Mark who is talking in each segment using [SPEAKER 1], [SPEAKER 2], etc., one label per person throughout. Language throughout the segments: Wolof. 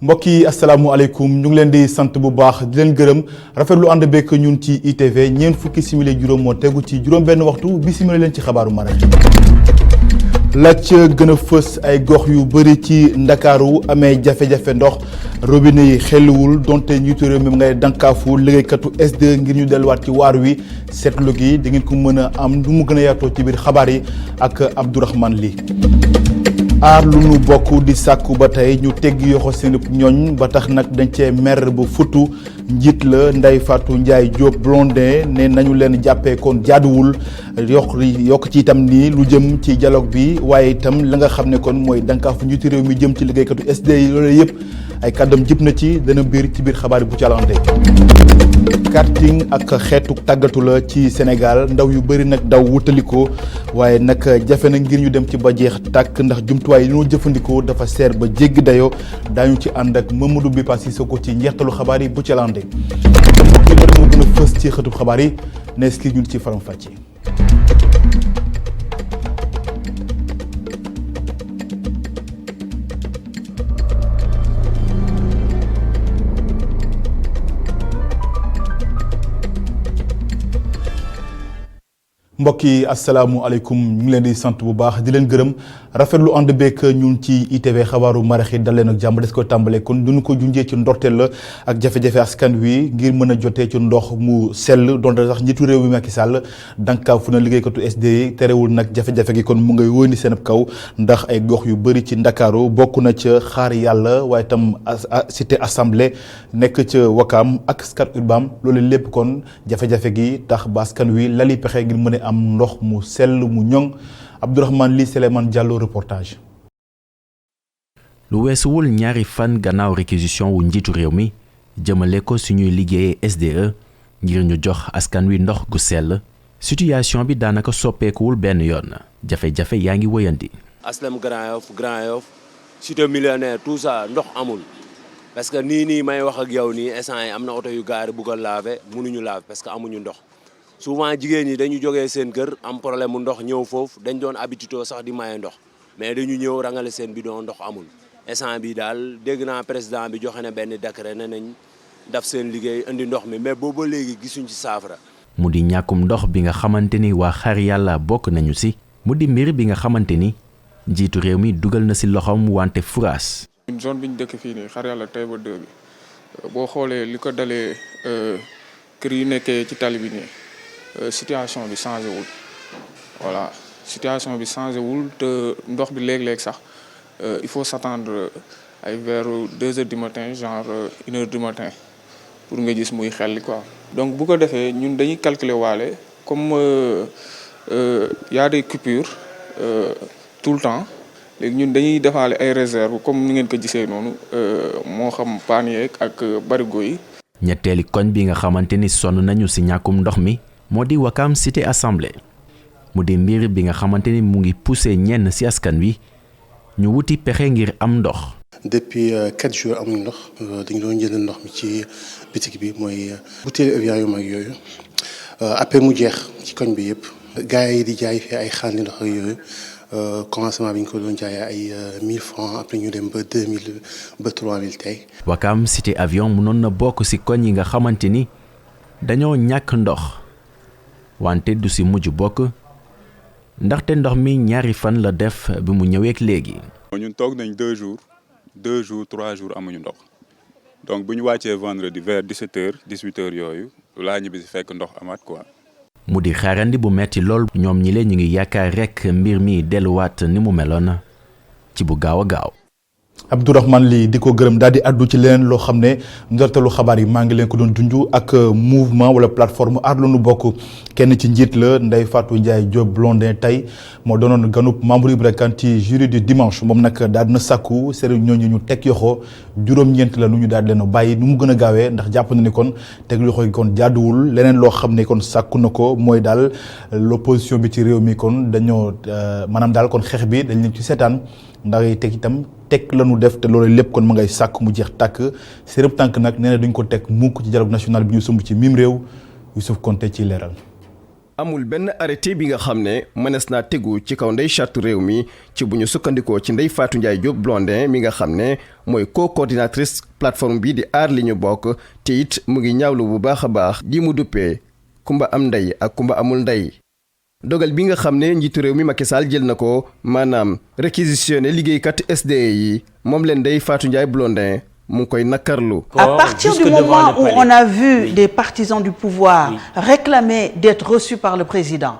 [SPEAKER 1] mbokk yi asalaamualeykum ñu ngi leen di sant bu baax di leen gërëm rafetlu ànd bekk ñun ci ITV ñeent fukki simili juróom moo tegu ci juróom benn waxtu bi simili leen ci xabaaru maraîch. la ca gën a fës ay gox yu bëri ci ndakaaru amee jafe-jafe ndox robinet yi xelluwul donte njiitu réew mi ngay dankaafu liggéeykatu SDE ngir ñu delluwaat ci waar wi seetlu gi di ngeen ko mën a am nu mu gën a yaatoo ci biir xabaar yi ak Abdourahmane Ly. aar lu nu bokk di sàkku ba tey ñu teggi yoxo seen ñooñ ba tax nag dañ cee mer bu futu njiit la Ndeye Fatou Ndiaye Diop Blondin ne nañu leen jàppee kon jaaduwul yokk ci itam ni lu jëm ci dialogue bi waaye itam la nga xam ne kon mooy dankaafu njiitu réew mi jëm ci liggéeykatu SDE yi loolu yëpp ay kàddam jib na ci dana biir ci biir xabaar yi bu ci alante karting ak xeetu tàggatu la ci Sénégal ndaw yu bëri nag daw wutaliko waaye nag jafe na ngir ñu dem ci ba jeex tàkk ndax jumtuwaay yi ñoo jëfandikoo dafa seer ba jéggi dayoo daañu ci ànd ak Mamadou Bipa Sissoko ci njeextalu xabaar yi bu ci alante mbokk yi moo gën a fës ci xëtub xabaar yi nees ki ñun ci faram fàcce mbokk yi asalaamualeykum ñu ngi leen di sant bu baax di leen gërëm rafetlu ànd beeg ñun ci ITV xabaaru maraîch yi dal leen ak jàmm des ko tàmbalee kon duñu ko junjee ci ndorteel la ak jafe-jafe askan wi ngir mën a jotee ci ndox mu sell donte sax njiitu réew mi Macky Sall dankaafu na liggéeykatu SDE yi terewul nag jafe-jafe gi kon mu ngay wóoni seen kaw ndax ay gox yu bëri ci Ndakaaru bokk na ca Xaar Yàlla waaye itam cité assemblée nekk ca Wakaam ak Scat Urbam loolu lépp kon jafe-jafe gi tax ba askan wi lali pexe ngir mën a am ndox mu sell mu ñoŋ Abdourahmane Ly Souleymane Diallo reportage.
[SPEAKER 2] lu weesuwul ñaari fan gannaaw réquisition wu njiitu réew mi jëmale ko suñuy liggéeyee SDE ngir ñu jox askan wi ndox gu sell situation bi daanaka soppeekuwul benn yoon jafe-jafe yaa ngi wëyandi.
[SPEAKER 3] Aslem Grand Yoff cité millionnaire tout ça ndox amul parce que nii may wax ak yow nii instant yi am na oto yu gaari bugg a laver mënuñu laver parce que amuñu ndox. souvent jigéen ñi dañu jógee seen kër am problème mu ndox ñëw foofu dañ doon habitué sax di maye ndox mais dañu ñëw rangale seen bidon ndox amul instant bi daal dégg naa président bi joxe na benn décret ne nañ daf seen liggéey indi ndox mi mais booba léegi gisuñ ci saafara.
[SPEAKER 2] mu di ñàkkum ndox bi nga xamante ni waa Xaar Yàlla bokk nañu si mu di mbir bi nga xamante ni njiitu réew mi dugal na si loxoom wante furaas.
[SPEAKER 4] zone bi ñu dëkk fii nii Xaar Yàlla Taïba 2 bi boo xoolee li ko dalee kër yu nekkee ci tali bi nii. situation bi changé wul voilà situation bi changé wul te ndox bi léeg-léeg sax il faut s'attendre ay vers 2 heures du matin genre 1 heure du matin pour nga gis muy xelli quoi. donc bu ko defee ñun dañuy calculer waale comme y a des coupures tout le temps léegi ñun dañuy defaale ay réserves comme ni ngeen ko gisee noonu moo xam paan yeeg ak barigo yi.
[SPEAKER 2] ñetteeli koñ bi nga xamante ni sonn nañu ci ñàkkum ndox mi. moo di Wakaam cité assemblée mu di mbir bi nga xamante ni mu ngi poussé ñenn ci askan wi ñu wuti pexe ngir am ndox.
[SPEAKER 5] depuis 4 jours amuñu ndox dañu doon jënd ndox mi ci bitik bi mooy bouteille Evian yu mag yooyu après mu jeex ci koñ bi yëpp gars yi di jaay fii ay xaandi ndox ak yooyu commencement bi ñu ko doon jaayee ay 1000 francs après ñu dem ba 2000 ba 3000 tey.
[SPEAKER 2] Wakaam cité avion mënoon na bokk ci koñ yi nga xamante ni dañoo ñàkk ndox. wante du ci mujj bokk ndaxte ndox mi ñaari fan la def bi mu ñëweek léegi.
[SPEAKER 6] ñun toog nañ 2 jours 3 jours amuñu ndox donc bu ñu wàccee vendredi vers 17h 18h yooyu laa ñibbi ci fekk ndox amaat quoi.
[SPEAKER 2] mu di xaarandi bu metti lool ñoom ñi leen ñu ngi yaakaar rekk mbir mi delluwaat ni mu meloon ci bu gaaw a gaaw.
[SPEAKER 1] Abdourahmane Ly di ko gërëm daal di addu ci leneen loo xam ne ndorteelu xabaar yi maa ngi leen ko doon junj ak mouvement wala plateforme aar lu nu bokk kenn ci njiit la Ndeye Fatou Ndiaye Diop Blondin tey moo doonoon ganub membre yi brekan ci jury du dimanche moom nag daal dina sàkku seen ñooñu ñu teg yoxo juróom-ñeent la nu ñu daal di leen bàyyi nu mu gën a gaawee ndax jàpp na ni kon teg yoxo yi kon jaaduwul leneen loo xam ne kon sàkku na ko mooy daal l'opposition bi ci réew mi kon dañoo maanaam daal kon xeex bi dañ leen ci seetaan ndax teg itam teg la ñu def te loolu lépp kon ma ngay sàkk mu jeex tàkk si rëb tànk nag nee na duñ ko teg mukk ci dialogue national bi ñu sumb ci mim réew Youssouf Konté ci leeral.
[SPEAKER 7] amul benn arrêté bi nga xam ne mënees naa tegu ci kaw ndey charte réew mi ci bu ñu sukkandikoo ci Ndeye Fatou Ndiaye Diop Blondin mi nga xam ne mooy co-coordinatrice plateforme bi di aar li ñu bokk te it mu ngi ñaawlu bu baax a baax di mu duppee kumba am ndey ak kumba amul ndey. dogal bi nga xam ne njiitu réew mi Macky Sall jël na ko maanaam réquisitionné liggéeykat SDE yi moom leen Ndeye Fatou Ndiaye Blondin mu ngi koy nakarlu.
[SPEAKER 8] À partir du moment où on a vu des partisans du pouvoir réclamer d'être reçus par le président.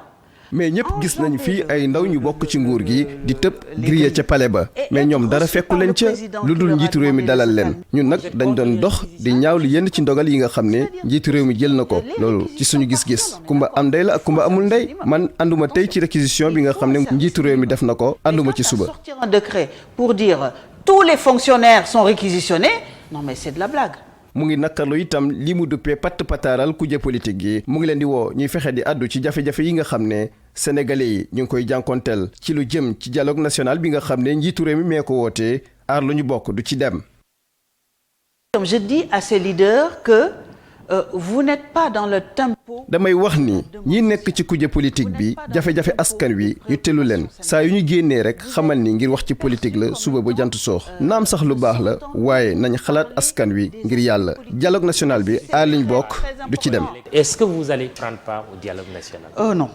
[SPEAKER 7] mais ñëpp gis nañu fii ay ndaw ñu bokk ci nguur gi di tëb grillé ca palais ba mais ñoom dara fekku leen ca lu dul njiitu réew mi dalal leen ñun nag dañ doon dox di ñaawlu yenn ci ndogal yi nga xam ne njiitu réew mi jël na ko loolu ci suñu gis-gis kumba am ndey la ak kumba amul ndey man ànduma tey ci réquisition bi nga xam ne njiitu réew mi def na ko ànduma ci suba.
[SPEAKER 8] sortir un décret pour dire tous les fonctionnaires sont réquisitionnés non mais c'est de la blague.
[SPEAKER 7] mu ngi nakarlu itam li mu duppee patt pataaral kuje politique gi mu ngi leen di woo ñuy fexe di àddu ci jafe-jafe yi nga xam ne sénégalais yi ñu ngi koy jànkonteel ci lu jëm ci dialogue national bi nga xam ne njiitu réew mi mee ko wootee aar lu ñu bokk du ci dem.
[SPEAKER 8] Comme je dis à ces leaders que vous n'êtes pas dans le tempo.
[SPEAKER 7] damay wax ni ñi nekk ci kuje politique bi jafe-jafe askan wi ñu telu leen saa yu ñu génnee rek xamal ni ngir wax ci politique la suba ba jant soox naam sax lu baax la waaye nañ xalaat askan wi ngir yàlla dialogue national bi aar liñ bokk du ci dem.
[SPEAKER 9] Est-ce que vous allez prendre part au dialogue national?
[SPEAKER 8] Non.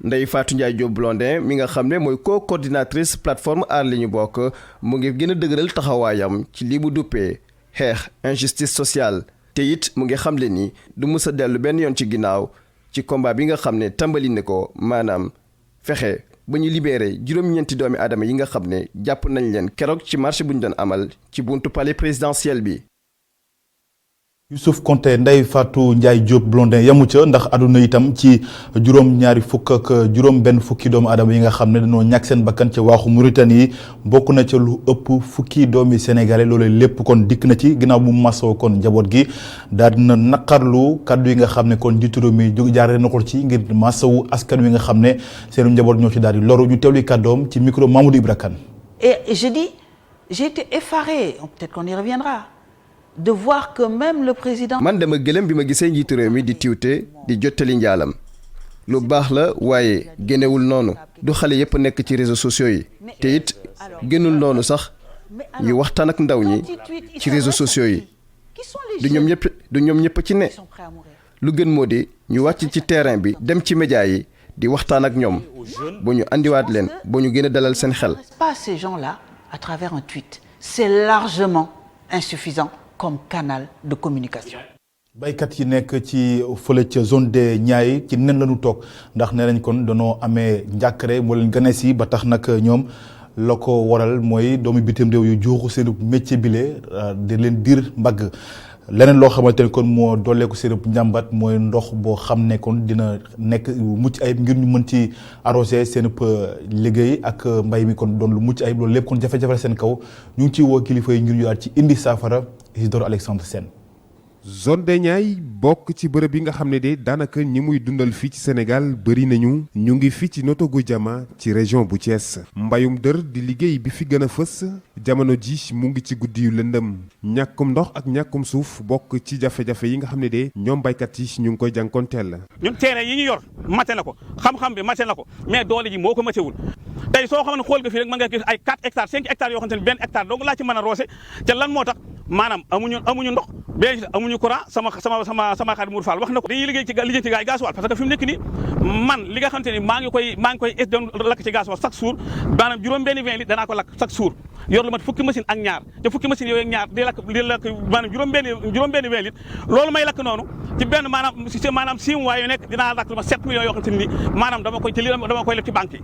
[SPEAKER 7] Ndeye Fatou Ndiaye Diop Blondin mi nga xam ne mooy co-coordinatrice plateforme aar li ñu bokk mu ngi gën a dëgëral taxawaayam ci li mu duppee xeex injustice sociale. te it mu ngi xamle ni du mës a dellu benn yoon ci ginnaaw ci combat bi nga xam ne tàmbali ne ko maanaam fexe ba ñu libéré juróom-ñeenti doomi aadama yi nga xam ne jàpp nañ leen keroog ci marché bu ñu doon amal ci buntu palais présidentiel bi.
[SPEAKER 1] Youssouf Konté Ndeye Fatou Ndiaye Diop Blondin yamu ca ndax àdduna itam ci juróom-ñaari fukk ak juróom-benn fukki doomu aadama yi nga xam ne dañoo ñàkk seen bakkan ca waaxu Mauritanie bokk na ca lu ëpp fukki doomi sénégalais loolee lépp kon dikk na ci ginnaaw bu masoo kon njaboot gi daal dina naqarlu kaddu yi nga xam ne kon njiitu réew mi jaaree na ko ci ngir masawu askan wi nga xam ne seen njaboot ñoo ci daal di loru ñu teewli kàddoom ci micro Mamadou Ibra Kane.
[SPEAKER 8] Et je dis, j'ai été effaré, peut-être qu'on y reviendra. De voir que même le président.
[SPEAKER 7] man dama gëlëm bi ma gisee njiitu réew mi di tiwte di jottali njaalam lu baax la waaye génnewul noonu du xale yépp nekk ci réseaux sociaux yi te it gënul noonu sax ñu waxtaan ak ndaw ñi ci réseaux sociaux yi du ñoom ñëpp ci ne lu gën moo di ñu wàcc ci terrain bi dem ci média yi di waxtaan ak ñoom bu ñu andiwaat leen bu ñu gën a dalal seen xel.
[SPEAKER 8] Pas ces gens-là à travers un tweet c'est largement insuffisant comme canal de communication.
[SPEAKER 1] baykat yi nekk ci fële ca zone des Niayes ci nen lañu toog ndax nee nañ kon danoo amee njàkkare moo leen gane si ba tax nag ñoom la ko waral mooy doomu bitim réew yu juuxu seen métier bile di leen diir mbagg leneen loo xamante ne kon moo dooleeku seen njàmbat mooy ndox boo xam ne kon dina nekk mucc ayib ngir ñu mën ci arrosé seen liggéey ak mbay mi kon doon lu mucc ayib loolu lépp kon jafe-jafe seen kaw ñu ngi ciy woo kilifa yi ngir ñu daal ci indi saafara Isidore Alexandre Sène.
[SPEAKER 10] zone des Niayes bokk ci bërëb yi nga xam ne de daanaka ñi muy dundal fii ci Sénégal bëri nañu ñu ngi fii ci Notto Goudiama ci région bu Thiès mbayum dër di liggéey bi fi gën a fës jamono ji mu ngi ci guddi yu lëndëm ñàkkum ndox ak ñàkkum suuf bokk ci jafe-jafe yi nga xam ne de ñoom baykat yi ñu ngi koy jànkonteel.
[SPEAKER 11] ñun terrain yi ñu yor mate na ko xam-xam bi mate na ko mais doole ji moo ko matewul tey soo xam ne xool nga fii rek mën nga gis ay 4 hectares 5 hectares yoo xam ne benn hectare donc laa ci mën a roose te lan moo tax maanaam amuñu ndox benn amuñu courant sama xarit Mour Fall wax na ko dañuy liggéey ci lijjanti gaay gasoil parce que fi mu nekk ni man li nga xamante ni maa ngi koy doon lakk ci gasoil chaque jour maanaam juróom benn 20 litres danaa ko lakk chaque jour yor lu mat fukki machine ak ñaar te fukki machine yooyu ak ñaar di lakk maanaam juróom benn 20 litres loolu may lakk noonu ci benn maanaam 6 mois yu nekk dinaa lakk lu ma 7 millions yoo xamante ni maanaam dama koy leb ci banque yi.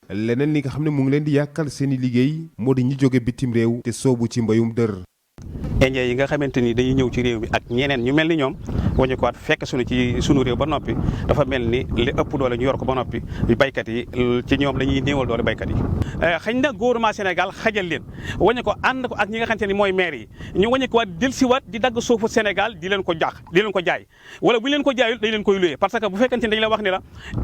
[SPEAKER 10] leneen li nga xam ne mu ngi leen di yàkkal seen i liggéey moo di ñi jóge bitim réew te soobu ci mbayum dër.
[SPEAKER 11] indien yi nga xamante ni dañuy ñëw ci réew mi ak ñeneen ñu mel ni ñoom wañu ko waat fekk sunu réew ba noppi dafa mel ni li ëpp doole ñu yor ko ba noppi baykat yi ci ñoom dañuy néewal doole baykat yi xëy na gouvernement Sénégal xajal leen wañu ko ànd ko ak ñi nga xamante ni mooy maire yi ñu wañu ko waat dellusiwaat di dagg suufu Sénégal di leen ko jaay wala bu leen ko jaayul dañ leen koy luyee parce que bu fekkente ni dañ la wax ni la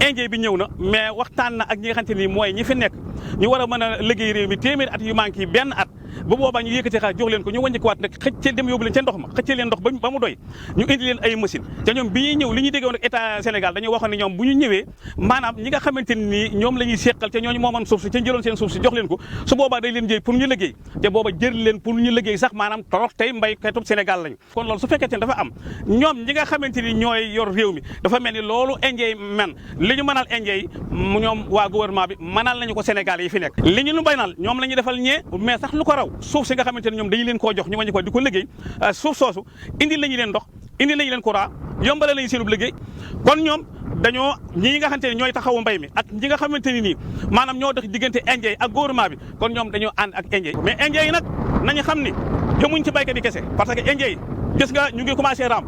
[SPEAKER 11] indien bi ñëw na mais waxtaan na ak ñi nga xamante ni mooy ñi fi nekk ñu war a mën a liggéey réew mi téeméeri at yu manqué benn at bu boobaa ñu yëkkati xaalis jox leen ko ñu wañu ko waat nag xëcc dem yóbbu leen ca ndox ma xëcc leen ndox ba mu doy ñu indi leen ay machine te ñoom bi ñuy ñëw li ñuy déggoon ak état Sénégal dañoo waxoon ne ñoom bu ñu ñëwee maanaam ñi nga xamante ni ñoom la ñuy seqal te ñooñu moomoon suuf si ca jëloon seen suuf si jox leen ko su boobaa day leen jëy pour ñu liggéey te booba jër leen pour ñu liggéey sax maanaam torox tey mbaykatub Sénégal lañu kon loolu su fekkee ne dafa am ñoom ñi nga xamante ni ñooy yor réew mi dafa mel ni loolu indien yi man li ñu mënal indien yi ñoom waa gouvernement bi mënal nañu ko Sénégal yi fi nekk li ñu baynal ñoom la ñuy defal ñee mais sax lu ko raw suuf si nga xamante ni ñoom dañu leen koo jox ñu wañu ko di ko liggéey suuf soosu indi lañu leen ndox indi lañu leen courant yombale lañu seenub liggéey kon ñoom dañoo ñi nga xamante ni ñooy taxawu mbay mi ak ñi nga xamante ni nii maanaam ñoo dox diggante indien yi ak gouvernement bi kon ñoom dañoo ànd ak indien yi mais indien yi nag nañu xam ni jëmuñ ci baykat yi kese parce que indien yi gis nga ñu ngi commencé raam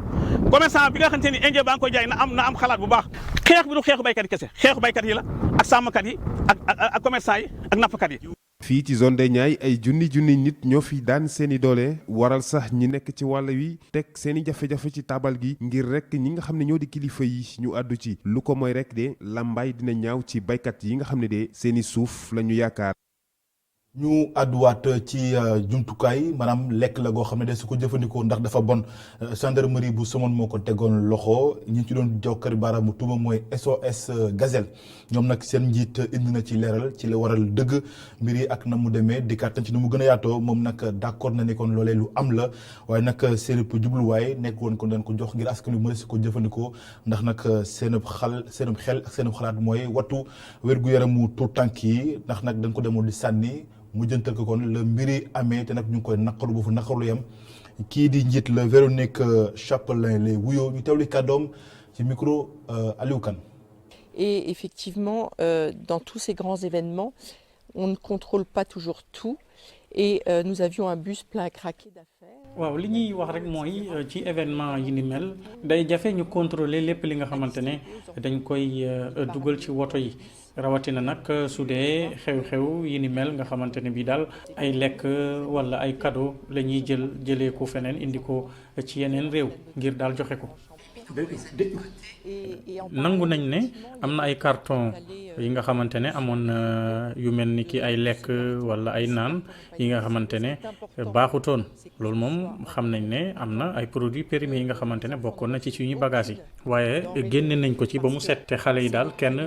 [SPEAKER 11] commerçant bi nga xamante ni indien baa ngi koy jaay na am xalaat bu baax xeex bi du xeexu baykat yi kese xeexu baykat yi la ak sàmmkat yi ak commerçant yi ak nappkat yi.
[SPEAKER 10] fii ci zone des Niayes ay junni nit ñoo fi daan seeni doole waral sax ñi nekk ci wàll wi teg seeni jafe-jafe ci taabal gi ngir rek ñi nga xam ne ñoo di kilifa yi ñu àddu ci lu ko mooy rek de lambaay dina ñaaw ci baykat yi nga xam ne de seeni suuf la ñu yaakaar.
[SPEAKER 1] ñu àdduwaat ci jumtukaay maanaam lekk la goo xam ne de su ko jëfandikoo ndax dafa bon gendarmerie bu Somone moo ko tegoon loxo ñi ci doon jokkari baaraamu tuuma mooy SOS Gazelle ñoom nag seen njiit indi na ci leeral ci la waral dëgg mbir yi ak na mu demee dikkaat ci ni mu gën a yaatoo moom nag d'accord na ne kon loolee lu am la waaye nag seen jubluwaay nekk woon kon dañ ko jox ngir askan wi mën si ko jëfandikoo ndax nag seen xel ak seen xalaat mooy wattu wér-gu-yaramu tuut tànk yi ndax nag dañ ko demoon di sànni. mu jëntal ko kon la mbiri amee te nag ñu ngi koy naqaru ba fu naqaru yam kii di njiit la Véronique Chapelain lay wuyoo ñu teewli kàddoom ci micro Aliou Kane.
[SPEAKER 12] Et effectivement, dans tous ces grands événements, on ne contrôle pas toujours tout et nous avions un bus plein à craquer d'affaires.
[SPEAKER 13] waaw li ñuy wax rek mooy ci événement yi ni mel day jafe ñu contrôler lépp li nga xamante ne dañ koy dugal ci woto yi rawatina nag su dee xew-xew yi ni mel nga xamante ne bii daal ay lekk walla ay cadeau la ñuy jëlee ko feneen indi ko ci yeneen réew ngir daal joxe ko. nangu nañ ne am na ay carton yi nga xamante ne amoon na yu mel ni ki ay lekk walla ay naan yi nga xamante ne baaxutoon loolu moom xam nañ ne am na ay produits périmés yi nga xamante ne bokkoon na ci suñuy bagages yi waaye génne nañ ko ci ba mu set te xale yi daal kenn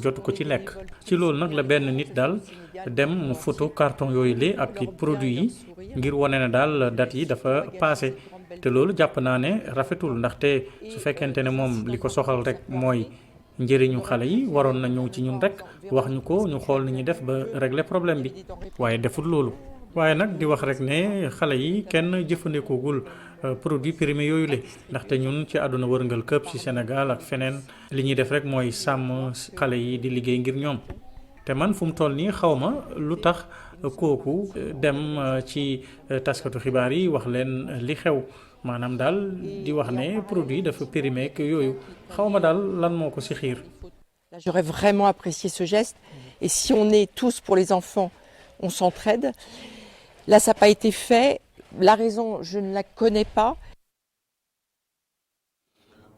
[SPEAKER 13] jotu ko ci lekk ci loolu nag la benn nit daal dem mu photo carton yooyu lee ak produits yi ngir wane ne daal date yi dafa passé te loolu jàpp naa ne rafetul ndaxte su fekkente ne moom li ko soxal rek mooy njëriñu xale yi waroon na ñëw ci ñun rek wax ñu ko ñu xool ni ñuy def ba régler problème bi waaye deful loolu. waaye nag di wax rek ne xale yi kenn jëfandikoogul produit périmé yooyu la ndaxte ñun ci àdduna wërngal këpp ci Sénégal ak feneen li ñuy def rek mooy sàmm xale yi di liggéey ngir ñoom te man fu mu toll nii xaw ma lu tax kooku dem ci taskatu xibaar yi wax leen li xew maanaam daal di wax ne produit dafa périmé ak yooyu xaw ma daal lan moo ko ci xiir.
[SPEAKER 12] J'aurais vraiment apprécié ce geste et si on est tous pour les enfants, on s'entraide. Là, ça n'a pas été fait. La raison, je ne la connais pas.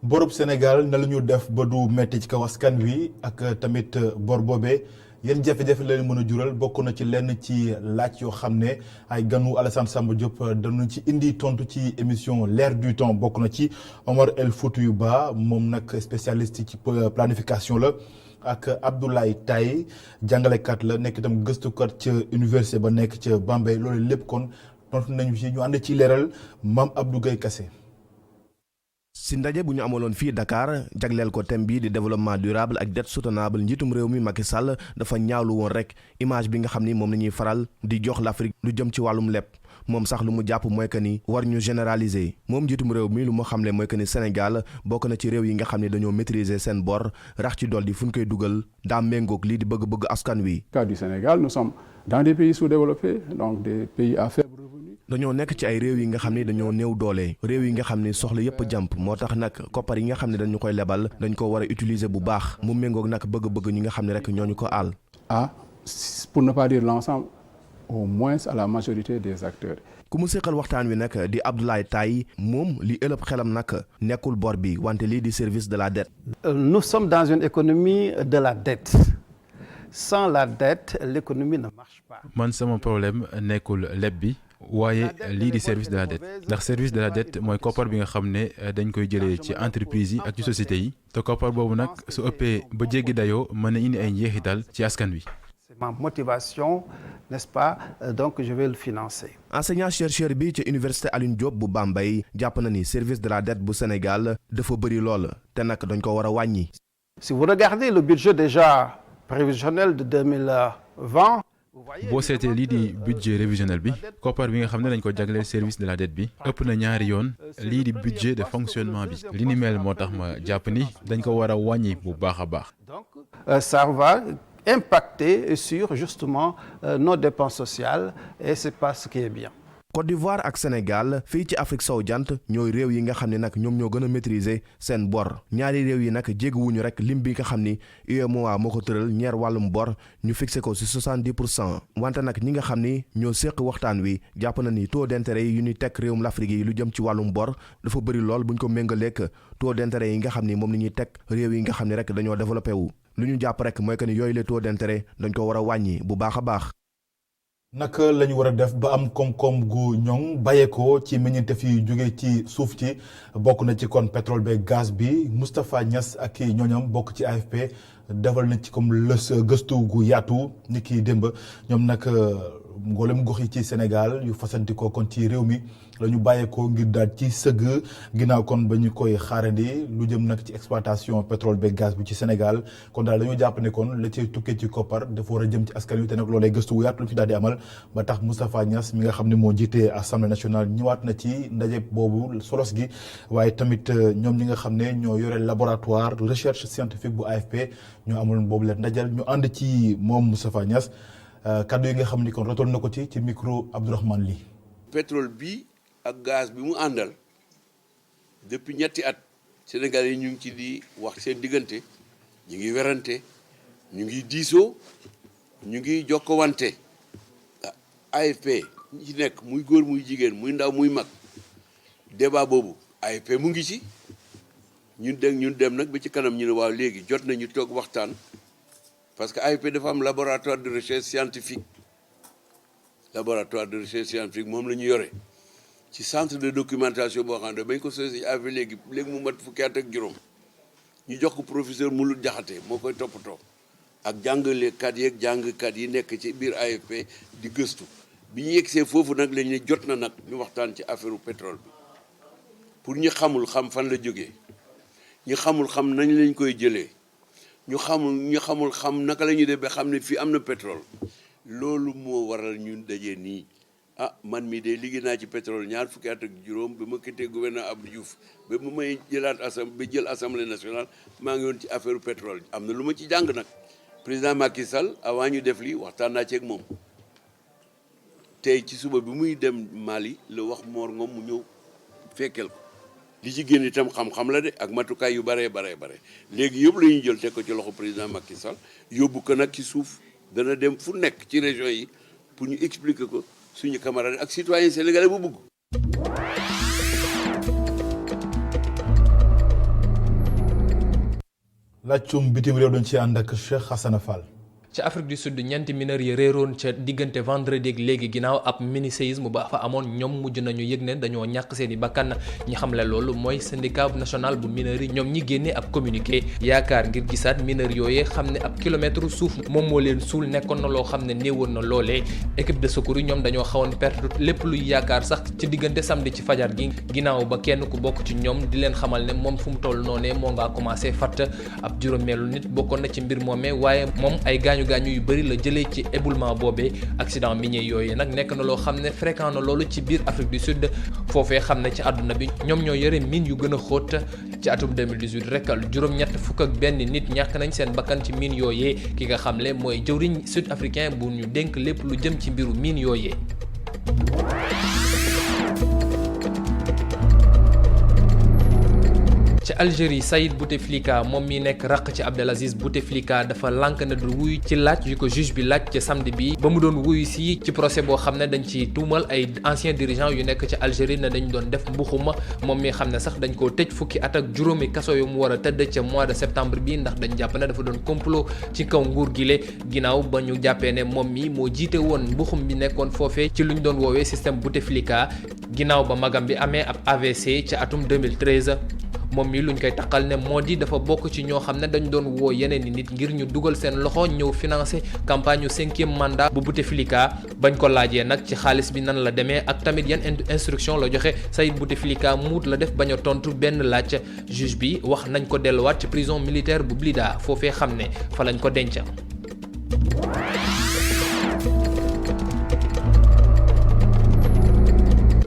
[SPEAKER 1] borub Sénégal na la ñu def ba du metti ci kaw askan wi ak tamit bor boobee yan jafe-jafe la leen mën a jural bokk na ci lenn ci laaj yoo xam ne ay ganu Alassane Samba Diop dañu ci indi tontu ci émission l'air du temps bokk na ci Omar El Foutiyou Ba moom nag spécialiste ci planification la ak Abdoulaye Taye jàngalekat la nekk itam gëstukat ca université ba nekk ca Bambey loolu lépp kon tontu nañu ci ñu ànd ci leeral Mame Abdou Gueye Kassé.
[SPEAKER 14] si ndaje bu ñu amaloon fii Dakar jagleel ko thème bi di développement durable ak dette soutenable njiitum réew mi Macky Sall dafa ñaawlu woon rek image bi nga xam ni moom la ñuy faral di jox l'Afrique lu jëm ci wàllum lepp moom sax lu mu jàpp mooy que ni war ñu généraliser moom njiitum réew mi lu mu xamle mooy que ni Sénégal bokk na ci réew yi nga xam ne dañoo maîtriser seen bor rax ci dolli fu ñu koy dugal daa méngoog lii di bëgg-bëgg askan wi.
[SPEAKER 15] Cas du Sénégal, nous sommes dans des pays sous-développés, donc des pays à faible revenu.
[SPEAKER 14] dañoo nekk ci ay réew yi nga xam ne dañoo néew doole réew yi nga xam ne soxla yëpp jàmp moo tax nag koppar yi nga xam ne dañu koy lebal dañ ko war a utiliser bu baax mu méngoog nag bëgg-bëgg ñi nga xam ne rek ñooñu ko àll.
[SPEAKER 15] Ah, pour ne pas dire l'ensemble, au moins à la majorité des acteurs.
[SPEAKER 14] ku mu séqal waxtaan wi nag di Abdoulaye Taye moom li ëlëb xelam nag nekkul bor bi wante lii di service de la dette.
[SPEAKER 16] Nous sommes dans une économie de la dette. Sans la dette, l'économie ne marche pas.
[SPEAKER 17] man sama problème nekkul leb bi waaye lii di service de la dette ndax service de la dette mooy koppar bi nga xam ne dañ koy jëlee ci entreprise yi ak ci société yi te koppar boobu nag su ëppee ba jéggi dayoo mën na indi ay njeexital ci askan wi.
[SPEAKER 16] C'est ma motivation, n'est-ce pas? Donc je vais le financer.
[SPEAKER 14] enseignant chercheur bi ci université Alioune Diop bu Bambey jàpp na ni service de la dette bu Sénégal dafa bëri lool te nag dañ ko war a wàññi.
[SPEAKER 16] Si vous regardez le budget déjà prévisionnel de 2020.
[SPEAKER 17] boo seetee lii di budget révisionnel bi koppar bi nga xam ne dañ ko jagleel service de la dette bi ëpp na ñaari yoon lii di budget de fonctionnement bi li ni mel moo tax ma jàpp ni dañ ko war a wàññi bu baax a baax.
[SPEAKER 16] Donc ça va impacter sur justement nos dépenses sociales et c'est pas ce qui est bien.
[SPEAKER 14] Côte d'Ivoire ak Sénégal fii ci Afrique sowu jant ñooy réew yi nga xam ne nag ñoom ñoo gën a maîtriser seen bor ñaari réew yi nag jéggiwuñu rek lim bi nga xam ni UEMOA moo ko tëral ñeer wàllum bor ñu fixé ko ci 70% wante nag ñi nga xam ni ñoo séq waxtaan wi jàpp na ni taux d'intérêt yi ñuy teg réewum l'Afrique yi lu jëm ci wàllum bor dafa bëri lool buñ ko méngaleek taux d'intérêt yi nga xam ni moom la ñuy teg réew yi nga xam ni rek dañoo développé wu lu ñu jàpp rek mooy que ni yooyu les taux d'intérêt dañ ko war a wàññi bu baax a baax.
[SPEAKER 1] naka la ñu war a def ba am koom-koom gu ñoŋ bàyyeekoo ci meññeentef yi jóge ci suuf ci bokk na ci kon pétrole beeg gaz bi Moustapha Niass ak i ñooñam bokk ci AFP defal na ci comme lës gëstu gu yaatu ni ki démb ñoom nag mboolem gox yi ci Sénégal yu fasantikoo kon ci réew mi la ñu bàyyeekoo ngir daal ci sëgg ginnaaw kon ba ñu koy xaarandi lu jëm nag ci exploitation pétrole beeg gaz bi ci Sénégal kon daal dañoo jàpp ne kon la ci tukkee ci koppar dafa war a jëm ci askan wi te nag loolee gëstu wu yaatu lu ci daal di amal ba tax Moustapha Niass mi nga xam ne moo jiite Assemblée nationale ñëwaat na ci ndaje boobu solos gi waaye tamit ñoom ñi nga xam ne ñoo yore laboratoire recherche scientifique bu AFP ñoo amul boobu leen ndajal ñu ànd ci moom Moustapha Niass kaddu yi nga xam ni kon rotal na ko ci micro Abdourahmane Ly.
[SPEAKER 18] pétrole bi ak gaz bi mu àndal depuis ñetti at Sénégal yi ñu ngi ci di wax seen diggante ñu ngi werante ñu ngi diisoo ñu ngi jokkowante AFP ñi ci nekk muy góor muy jigéen muy ndaw muy mag débat boobu AFP mu ngi ci ñun dem nag ba ci kanam ñu ne waaw léegi jot nañu toog waxtaan parce que AFP dafa am laboratoire de recherche scientifique moom la ñu yore ci centre de documentation boo xam ne bañ ko sosé AFP léegi mu mat fukki at ak juróom ñu jox ko professeur Mouloud Diakhaté moo koy toppatoo ak jàngalekat yi ak jàngkat yi nekk ci biir AFP di gëstu bi ñu yegsee foofu nag lañ ne jot na nag ñu waxtaan ci affaire pétrole bi pour ñi xamul xam fan la jógee ñi xamul xam nañ lañ koy jëlee ñu xamul xam naka la ñuy def ba xam ne fii am na pétrole loolu moo waral ñun dajee nii man mii de liggéey naa ci pétrole ñaar fukki at ak juróom ba ma quitté gouverneur Abdou Diouf ba mu may jël assemblée nationale maa ngi woon ci affaire pétrole am na lu ma ci jàng nag président Macky Sall avant ñu def lii waxtaan naa ci ak moom tey ci suba bi muy dem Mali la wax Mor Ngom mu ñëw fekkeel ko li ci génn itam xam-xam la de ak matukaay yu bare léegi yëpp la ñuy jël teg ko ci loxo président Macky Sall yóbbu ko nag ci suuf dana dem fu nekk ci région yi pour ñu expliquer ko suñu camarade ak citoyen sénégalais bu bëgg.
[SPEAKER 1] laajum bitim réew doon ci ànd ak Cheikh Hassana Fall.
[SPEAKER 19] ca Afrique du Sud ñeenti mineurs yi réeroon ca diggante vendredi ak léegi ginnaaw ab mini séisme ba fa amoon ñoom mujj nañu yëg ne dañoo ñàkk seen i bakkan ñi xamle loolu mooy syndicat national bu mineurs yi ñoom ñi génnee ab communiqué yaakaar ngir gisaat mineurs yooyee xam ne ab kilomètre suuf moom moo leen suul nekkoon na loo xam ne néewoon na loolee équipe de secours yi ñoom dañoo xawoon perte lépp luy yaakaar sax ci diggante samedi ci fajar gi ginnaaw ba kenn ku bokk ci ñoom di leen xamal ne moom fu mu toll noonee moo ngaa commencé fatt ab juróomeelu nit bokkoon na ci mbir moomee waaye moom ay gaañu yu bëri la jëlee ci éboulement boobee accident minier yooyu nag nekk na loo xam ne fréquent na loolu ci biir Afrique du Sud foofee xam ne ci àdduna bi ñoom ñoo yore mine yu gën a xóot ci atum 2018 rek juróom-ñett fukk ak benn nit ñàkk nañ seen bakkan ci mine yooyee ki nga xamle mooy jëwriñ sud africain bu ñu dénk lépp lu jëm ci mbiru mine yooyee. ci Algérie Saïd Bouteflika moom mi nekk raq ci Abdelaziz Bouteflika dafa lànk na du wuyu ci laaj yu ko juge bi laaj ci samedi bi ba mu doon wuyu si ci procès boo xam ne dañ ci tuumal ay anciens dirigeants yu nekk ci Algérie ne dañ doon def mbuxuma moom mi xam ne sax dañ koo tëj fukki at ak juróomi kaso yu mu war a tëdd ca mois de septembre bi ndax dañ jàpp ne dafa doon complot ci kaw nguur gi le ginnaaw ba ñu jàppee ne moom mi moo jiite woon mbuxum bi nekkoon foofee ci luñ doon woowee système Bouteflika ginnaaw ba magam bi amee ab AVC ci atum 2013 moom mi luñ koy taqal ne moo di dafa bokk ci ñoo xam ne dañ doon woo yeneen i nit ngir ñu dugal seen loxo ñëw financer campagne yu 5e mandat bu Bouteflika bañ ko laajee nag ci xaalis bi nan la demee ak tamit yan instruction la joxe Saïd Bouteflika muut la def bañ a tontu benn laaj juge bi wax nañ ko delluwaat ci prison militaire bu Blida foofee xam ne fa lañ ko denc.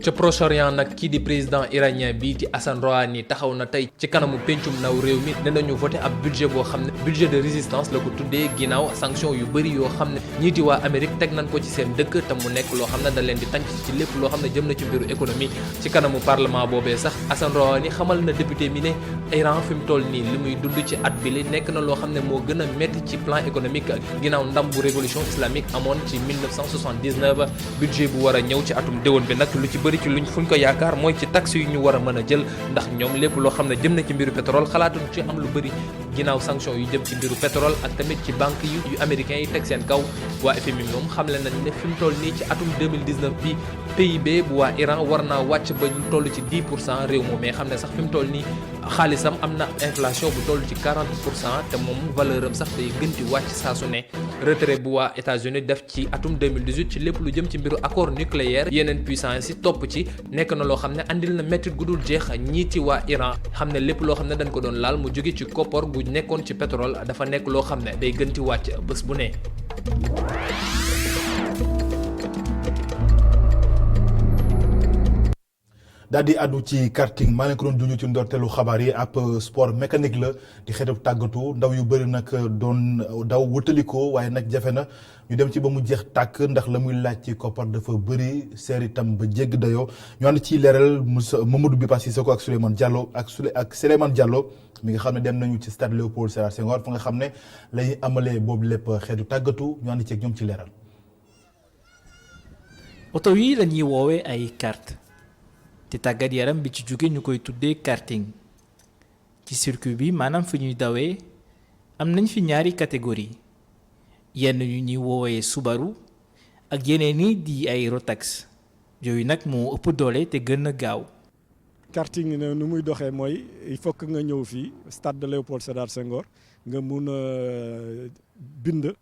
[SPEAKER 19] ca Proche-Orient nag kii di président iranien bii di Hassan Rouhani taxaw na tey ci kanamu pencum ndaw réew mi ne nañu voté ab budget boo xam ne budget de résistance la ko tuddee ginnaaw sanction yu bëri yoo xam ne ñiiti waa Amérique teg nañ ko ci seen dëkk te mu nekk loo xam ne da leen di tànc ci lépp loo xam ne jëm na ci mbiru économie ci kanamu parlement boobee sax Hassan Rouhani xamal na député mi ne Iran fi mu toll nii li muy dund ci at bi li nekk na loo xam ne moo gën a métti ci plan économique ginnaaw ndam bu révolution islamique amoon ci 1979 budget bu war a ñëw ci atum déwén bi nag lu ci bëri ci luñ fuñ ko yaakaar mooy ci taxe yu ñu war a mën a jël ndax ñoom lépp loo xam ne jëm na ci mbiru pétrole xalaatuñ ci am lu bëri ginnaaw sanction yu jëm ci mbiru pétrole ak tamit ci banque yu américains yi teg seen kaw waa FMI moom xamle nañ ne fi mu toll nii ci atum 2019 bi PIB bu waa Iran war naa wàcc ba ñu toll ci 10% réew moom mais xam ne sax fi mu toll nii xaalisam am na inflation bu toll ci 40% te moom valeur am sax day gën di wàcc saa su ne retrait bu waa États-Unis def ci atum 2018 ci lépp lu jëm ci mbiru accord nucléaire yeneen puissance yi topp ci nekk na loo xam ne andil na métti gudul jeex ñiiti waa Iran xam ne lépp loo xam ne dañ ko doon laal mu jóge ci koppar gu nekkoon ci pétrole dafa nekk loo xam ne day gën di wàcc bés bu ne.
[SPEAKER 1] daal di addu ci karting maa leen ko doon junj ci ndorteelu xabaar yi ab sport mécanique la di xeetu tàggatu ndaw yu bëri nag doon daw wëtalikoo waaye nag jafe na ñu dem ci ba mu jeex tàkk ndax la muy laaj ci koppar dafa bëri seer itam ba jégg dayoo ñu ànd ci leeral Mamadou Bipa Sissoko ak Souleymane Diallo ak Souleymane Diallo mi nga xam ne dem nañu ci stade Léopold Sédar Senghor fa nga xam ne lañuy amalee boobu lépp xeetu tàggatu ñu ànd ci ak ñoom ci leeral.
[SPEAKER 20] oto yi lañuy woowee ay kart te tàggat yaram bi ci jóge ñu koy tuddee karting ci circuit bi maanaam fi ñuy dawee am nañ fi ñaari catégorie yenn yu ñuy woowee Subaru ak yeneen yi di ay Rotax yooyu nag moo ëpp doole te gën a gaaw.
[SPEAKER 21] karting ne nu muy doxee mooy il faut que nga ñëw fii stade de Léopold Sédar Senghor nga mun a bind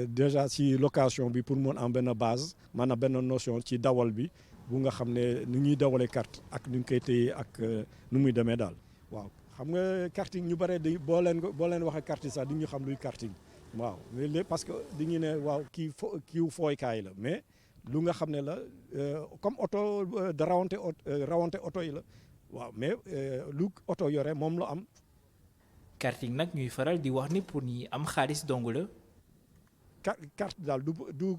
[SPEAKER 21] déjà ci location bi pour mun am benn base maanaam benn notion ci dawal bi. bu nga xam ne nu ñuy dawalee carte ak nu ñu koy téye ak nu muy demee daal waaw xam nga karting ñu bare di boo leen waxee karting sax di ñu xam luy karting waaw léegi parce que dañuy ne waaw kii fooykaay la mais lu nga xam ne la comme oto da rawante oto yi la waaw mais lu oto yore moom la am.
[SPEAKER 20] karting nag ñuy faral di wax ni pour ñi am xaalis dong la.
[SPEAKER 21] carte daal du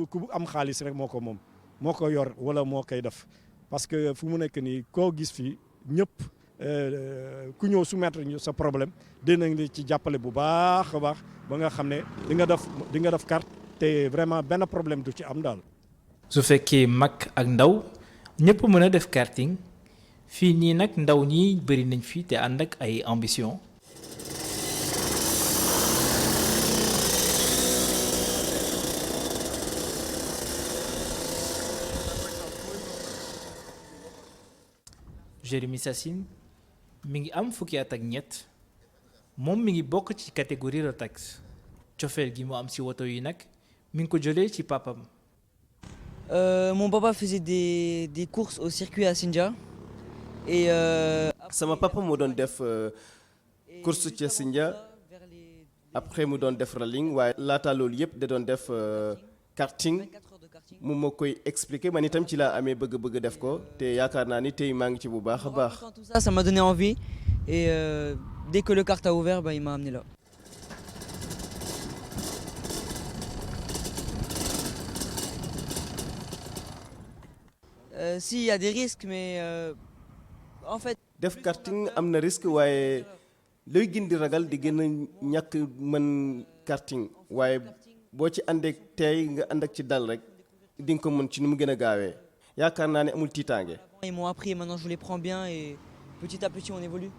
[SPEAKER 21] ku am xaalis rek moo ko moom. moo ko yor wala moo koy def parce que fu mu nekk nii koo gis fii ñëpp ku ñëw soumettre ñu sa problème dinañ la ci jàppale bu baax a baax ba nga xam ne di nga def carte te vraiment benn problème du ci am daal.
[SPEAKER 20] su fekkee mag ak ndaw ñëpp mën a def karting fii nii nag ndaw ñi bëri nañ fi te ànd ak ay ambition. Jérémy Sassine mi ngi am fukki at ak ñett moom mi ngi bokk ci catégorie Rotax cofeel gi mu am ci woto yi nag mi ngi ko jëlee ci papam.
[SPEAKER 22] Mon papa faisait des courses au circuit à Sindia et
[SPEAKER 7] sama papa moo doon def course ca Sindia après mu doon def rallying waaye laata loolu yëpp da doon def karting. mu ma koy expliquer man itam ci laa amee bëgg-bëgg def ko te yaakaar naa ni tey maa ngi ci bu baax a baax.
[SPEAKER 22] Tout ça m'a donné envie et dès que le kart a ouvert il m'a amené là. Si, il y a des risques mais en fait.
[SPEAKER 7] def karting am na risque waaye looy gën di ragal di gën a ñàkk mën karting waaye boo ci àndeek tey nga ànd ak ci dal rek di nga ko mën ci nu mu gën a gaawee yaakaar naa ne amul tiitaange.
[SPEAKER 22] Ils m'ont appris et maintenant je les prends bien et petit à petit on évolue.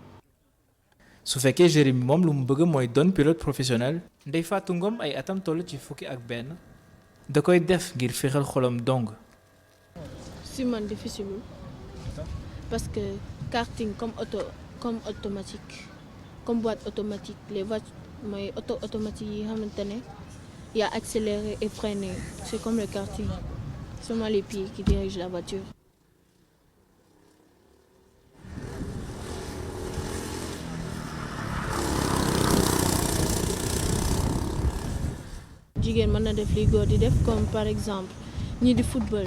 [SPEAKER 20] su fekkee Jérémy moom lu mu bëgg mooy doon pilote professionnel Ndeye Fatou Ngom ay atam toll ci fukki ak benn da koy def ngir féexal xolam dong.
[SPEAKER 3] si man difficile parce que karting comme automatique comme boîte automatique les voitures mooy automatique yi xamante ne y a accéléré et freiné c'est comme le karting seulement les pieds qui dirigent la voiture. jigéen mën na def li góor di def comme par exemple ñi di football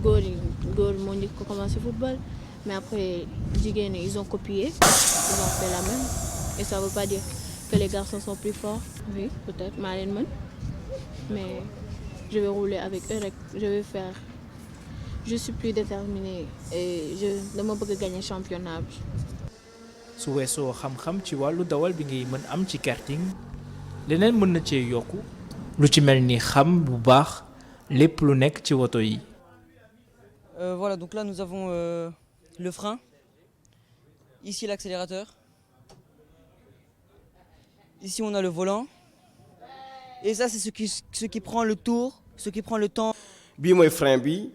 [SPEAKER 3] góor moo njëkk ko commencé football mais après jigéen ñi ils ont copié ils ont fait la même et ça veut pas dire que les garçons sont plus forts oui peut-être maa leen mën mais je vais rouler avec eux rek je suis plus déterminée et dama bëgg gagner championnat bi.
[SPEAKER 20] su weesoo xam-xam ci wàllu dawal bi ngay mën am ci karting leneen mën na cee yokku lu ci mel ni xam bu baax lépp lu nekk ci woto yi.
[SPEAKER 22] Voilà, donc là nous avons le frein, ici l'accélérateur, ici on a le volant et ça c'est ce qui prend le tour, ce qui prend le temps.
[SPEAKER 7] bii mooy frein bi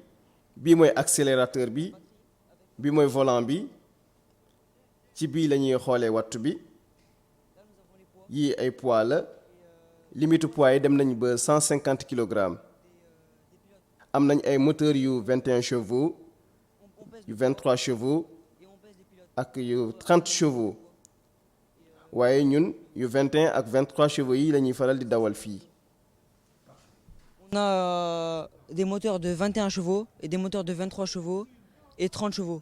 [SPEAKER 7] bii mooy accélérateur bi bii mooy volant bi ci bii la ñuy xoolee wattu bi yii ay poids la limite poids yi dem nañ ba 150 kilogrammes am nañ ay moteurs yu 21 chevaux yu 23 chevaux ak yu 30 chevaux waaye ñun yu 21 ak 23 chevaux yi la ñuy faral di dawal fii.
[SPEAKER 22] On a des moteurs de 21 chevaux et des moteurs de 23 chevaux et 30 chevaux.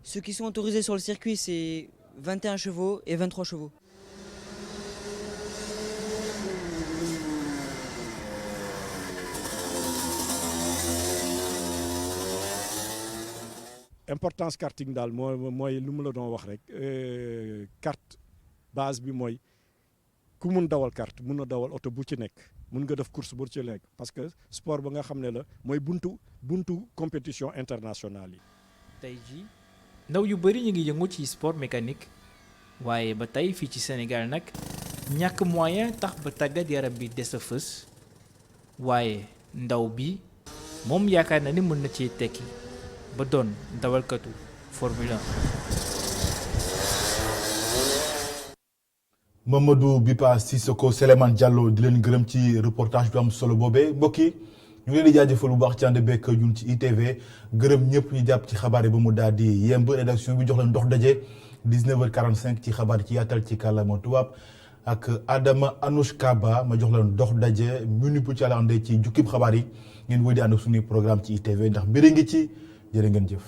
[SPEAKER 22] Ceux qui sont autorisés sur le circuit, c'est 21 chevaux et 23 chevaux.
[SPEAKER 21] Importance karting daal mooy lu mu la doon wax rek carte base bi mooy ku mun dawal carte mun na dawal oto bu ci nekk mun nga def course bu ci nekk parce que sport ba nga xam ne la mooy buntu compétition internationale yi.
[SPEAKER 20] tey jii ndaw yu bëri ñu ngi yëngu ci sport mécanique waaye ba tey fii ci Sénégal nag ñàkk moyen tax ba tàggat yaram bi des a fës waaye ndaw bi moom yaakaar na ni mën na cee tekki ba doon dawalkatu Formule 1.
[SPEAKER 1] Mamadou Bipa Sissoko Souleymane Diallo di leen gërëm ci reportage bi am solo boobee mbokk yi ñu ngi leen di jaajëfal bu baax ci ànd beeg ñun ci ITV gërëm ñëpp ñu jàpp ci xabaar yi ba mu daal di yemb rédaction bi jox leen dox daje 19h45 ci xabaar ci yaatal ci kàllaama tubaab ak Adama Anouch Kaba ma jox leen dox daje munu bu ci àll àndee ci jukkib xabaar yi ngeen wéy di ànd ak suñuy programme ci ITV ndax mbir ngi ci jërë ngeen jëf.